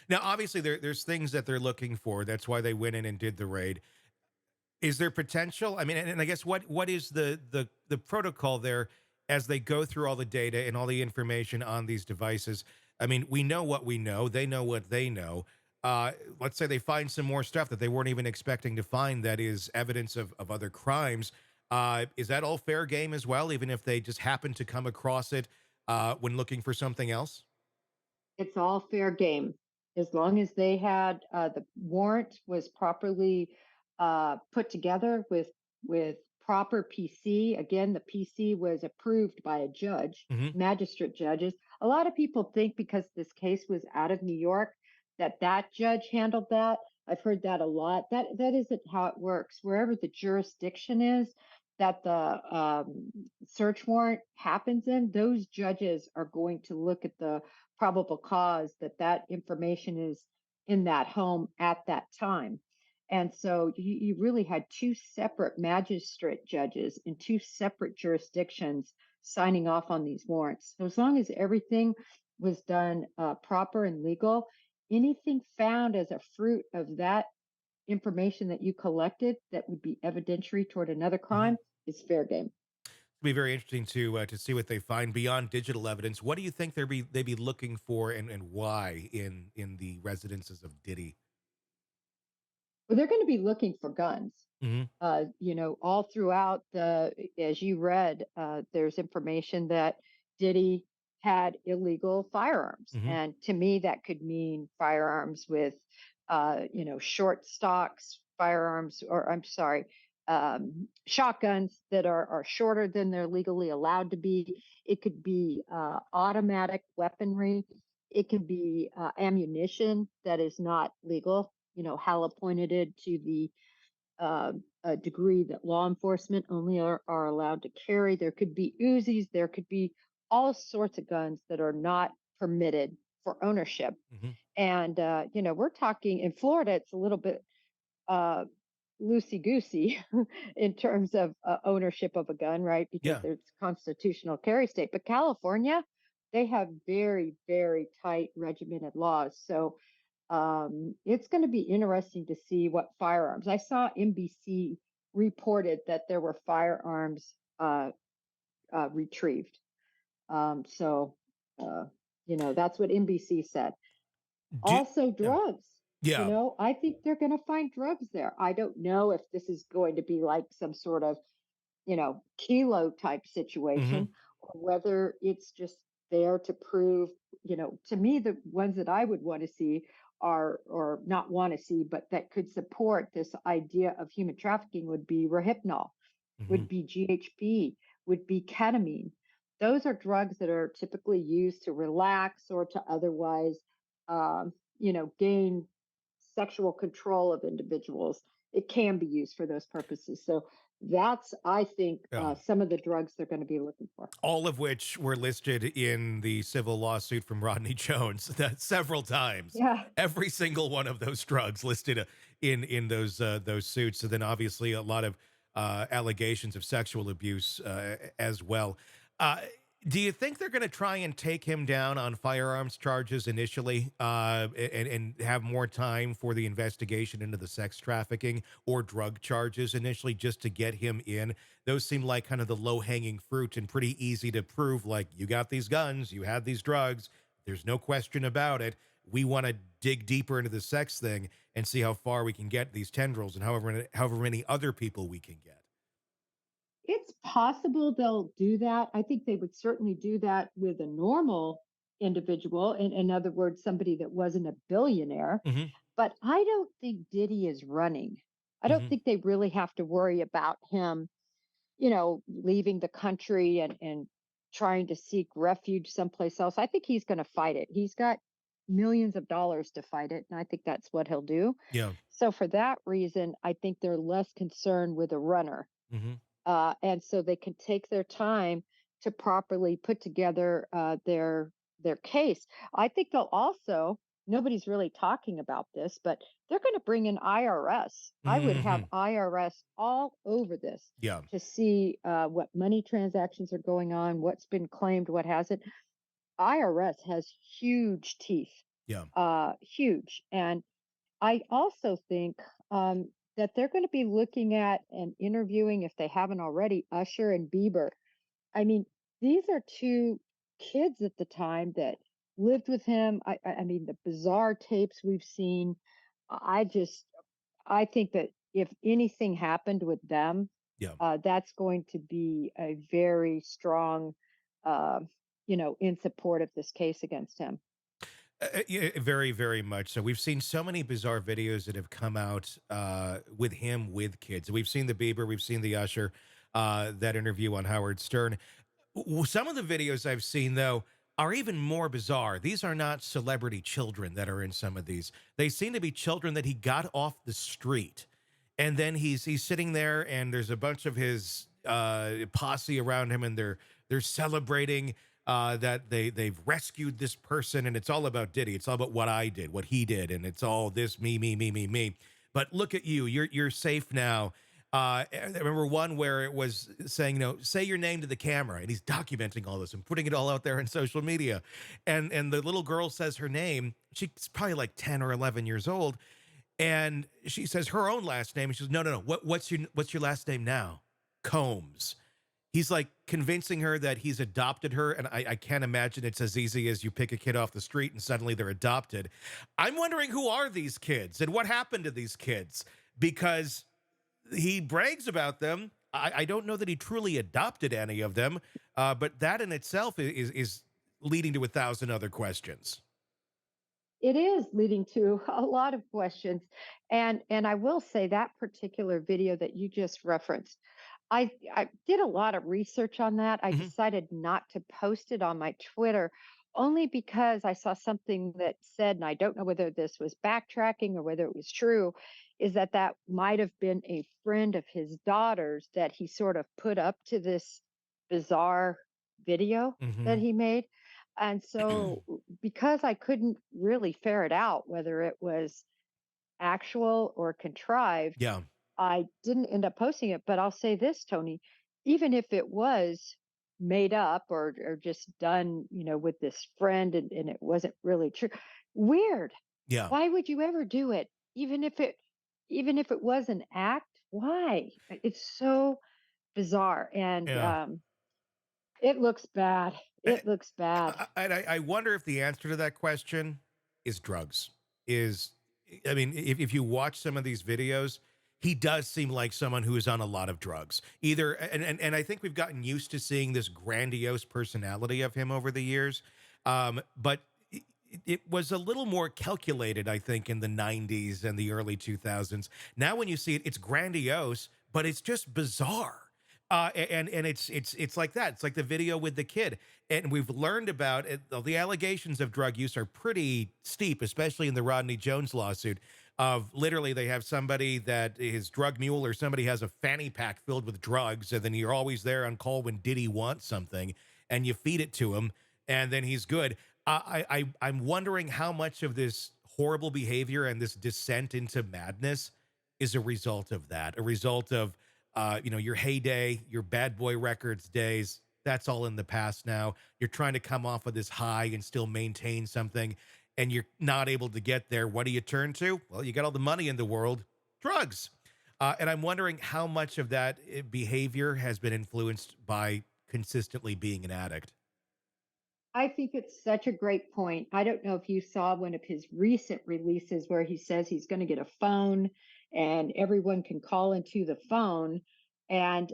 Now, obviously, there's things that they're looking for. That's why they went in and did the raid. Is there potential? I mean, and I guess what is the protocol there as they go through all the data and all the information on these devices? I mean, we know what we know. They know what they know. Let's say they find some more stuff that they weren't even expecting to find that is evidence of other crimes. Is that all fair game as well, even if they just happen to come across it when looking for something else? It's all fair game as long as they had the warrant was properly put together with proper PC. Again, the PC was approved by a judge, Hmm. magistrate judges. A lot of people think because this case was out of New York that that judge handled that. I've heard that a lot. That isn't how it works. Wherever the jurisdiction is that the search warrant happens in, those judges are going to look at the probable cause that that information is in that home at that time. And so you really had two separate magistrate judges in two separate jurisdictions signing off on these warrants. So as long as everything was done proper and legal, anything found as a fruit of that information that you collected that would be evidentiary toward another crime Hmm. is fair game. Be very interesting to see what they find beyond digital evidence. What do you think they be looking for, and why in the residences of Diddy? Well, they're going to be looking for guns. Hmm. All throughout as you read, there's information that Diddy had illegal firearms. Hmm. And to me, that could mean firearms with, short stocks, firearms, or I'm sorry, shotguns that are shorter than they're legally allowed to be. It could be automatic weaponry. It could be ammunition that is not legal, halopointed to the a degree that law enforcement only are allowed to carry. There could be Uzis, there could be all sorts of guns that are not permitted for ownership. Hmm. And, we're talking in Florida, it's a little bit uh, loosey goosey in terms of ownership of a gun, right? Because Yeah. it's constitutional carry state. But California, they have very, very tight regimented laws. So it's going to be interesting to see what firearms. I saw NBC reported that there were firearms retrieved. So, uh, that's what NBC said. Do Also, Yeah. drugs. Yeah. I think they're going to find drugs there. I don't know if this is going to be like some sort of, kilo type Hmm. situation, or whether it's just there to prove, to me, the ones that I would want to see are, or not want to see, but that could support this idea of human trafficking would be Rohypnol, Hmm. would be GHB, would be ketamine. Those are drugs that are typically used to relax or to otherwise, gain sexual control of individuals. It can be used for those purposes. So that's, I think, Yeah. some of the drugs they're going to be looking for. All of which were listed in the civil lawsuit from Rodney Jones that several times. Yeah. Every single one of those drugs listed in those suits. And then obviously a lot of allegations of sexual abuse as well. Uh, do you think they're going to try and take him down on firearms charges initially, and have more time for the investigation into the sex trafficking or drug charges initially, just to get him in? Those seem like kind of the low hanging fruit and pretty easy to prove. Like, you got these guns, you had these drugs. There's no question about it. We want to dig deeper into the sex thing and see how far we can get these tendrils and however many other people we can get. It's possible they'll do that. I think they would certainly do that with a normal individual. In other words, somebody that wasn't a billionaire. Hmm. But I don't think Diddy is running. I don't Hmm. think they really have to worry about him, leaving the country and trying to seek refuge someplace else. I think he's going to fight it. He's got millions of dollars to fight it. And I think that's what he'll do. Yeah. So, for that reason, I think they're less concerned with a runner. Hmm. And so they can take their time to properly put together their case. I think they'll also, nobody's really talking about this, but they're going to bring in IRS. I would have Hmm. IRS all over this Yeah. to see what money transactions are going on, what's been claimed, what hasn't. IRS has huge teeth Yeah. huge. And I also think that they're going to be looking at and interviewing, if they haven't already, Usher and Bieber. I mean, these are two kids at the time that lived with him. I mean, the bizarre tapes we've seen. I just, I think that if anything happened with them, Yeah. that's going to be a very strong, uh, in support of this case against him. Yeah, very, very much so. We've seen so many bizarre videos that have come out with him with kids. We've seen the Bieber, we've seen the Usher, that interview on Howard Stern. Some of the videos I've seen, though, are even more bizarre. These are not celebrity children that are in some of these. They seem to be children that he got off the street, and then he's sitting there, and there's a bunch of his posse around him, and they're celebrating that they've rescued this person, and it's all about Diddy. It's all about what I did, what he did, and it's all this me, me, me, me, me. But look at you, you're safe now. I remember one where it was saying, say your name to the camera, and he's documenting all this and putting it all out there on social media. And the little girl says her name. She's probably like 10 or 11 years old, and she says her own last name. And she says, no, no, no. What's your last name now? Combs. He's like convincing her that he's adopted her. And I can't imagine it's as easy as you pick a kid off the street and suddenly they're adopted. I'm wondering, who are these kids and what happened to these kids? Because he brags about them. I don't know that he truly adopted any of them, but that in itself is leading to 1,000 other questions. It is leading to a lot of questions. And I will say that particular video that you just referenced, I did a lot of research on that. I Hmm. decided not to post it on my Twitter only because I saw something that said, and I don't know whether this was backtracking or whether it was true, is that that might have been a friend of his daughter's that he sort of put up to this bizarre video that Hmm. he made. And so, because I couldn't really ferret out whether it was actual or contrived, Yeah. I didn't end up posting it. But I'll say this, Tony, even if it was made up or just done, with this friend and it wasn't really true, weird. Yeah. Why would you ever do it? Even if it was an act, why? It's so bizarre. And Yeah. it looks bad. I, It looks bad. I wonder if the answer to that question is drugs. Is I mean, if you watch some of these videos, he does seem like someone who is on a lot of drugs. Either and I think we've gotten used to seeing this grandiose personality of him over the years. But it was a little more calculated, I think, in the 90s and the early 2000s. Now when you see it, it's grandiose, but it's just bizarre. And it's like that. It's like the video with the kid, and we've learned about it. The allegations of drug use are pretty steep, especially in the Rodney Jones lawsuit. Of literally, they have somebody that is drug mule, or somebody has a fanny pack filled with drugs, and then you're always there on call when Diddy wants something, and you feed it to him, and then he's good. I'm wondering how much of this horrible behavior and this descent into madness is a result of that, a result of your heyday, your bad boy records days. That's all in the past now. You're trying to come off of this high and still maintain something, and you're not able to get there. What do you turn to? Well, you got all the money in the world, drugs. And I'm wondering how much of that behavior has been influenced by consistently being an addict. I think it's such a great point. I don't know if you saw one of his recent releases where he says he's going to get a phone and everyone can call into the phone, and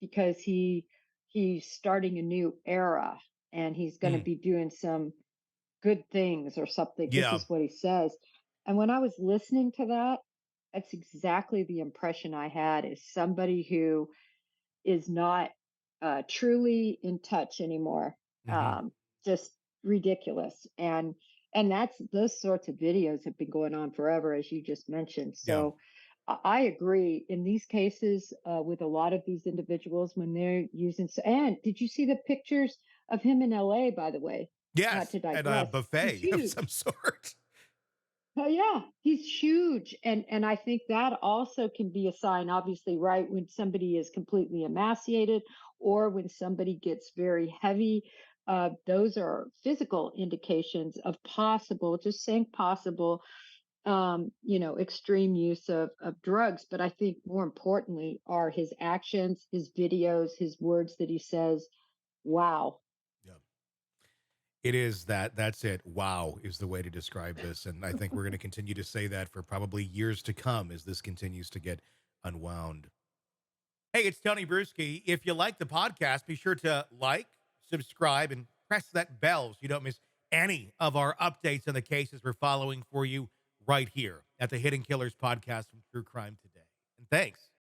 because he's starting a new era and he's going to Mm, be doing some good things or something. This yeah. is what he says. And when I was listening to that, that's exactly the impression I had, is somebody who is not truly in touch anymore. Hmm. Um, just ridiculous. And that's those sorts of videos have been going on forever, as you just mentioned. Yeah. So I agree in these cases with a lot of these individuals when they're using. And did you see the pictures of him in LA, by the way? Not Yes. to At a digress. He's buffet of some huge. sort. Oh yeah, he's huge, and I think that also can be a sign, obviously, right, when somebody is completely emaciated or when somebody gets very heavy. those are physical indications of possible, just saying possible, extreme use of drugs. But I think more importantly are his actions, his videos, his words that he says. Wow. Yeah. It is that. That's it. Wow is the way to describe this. And I think we're going to continue to say that for probably years to come as this continues to get unwound. Hey, it's Tony Brueski. If you like the podcast, be sure to like, subscribe, and press that bell so you don't miss any of our updates on the cases we're following for you right here at the Hidden Killers podcast from True Crime Today. And thanks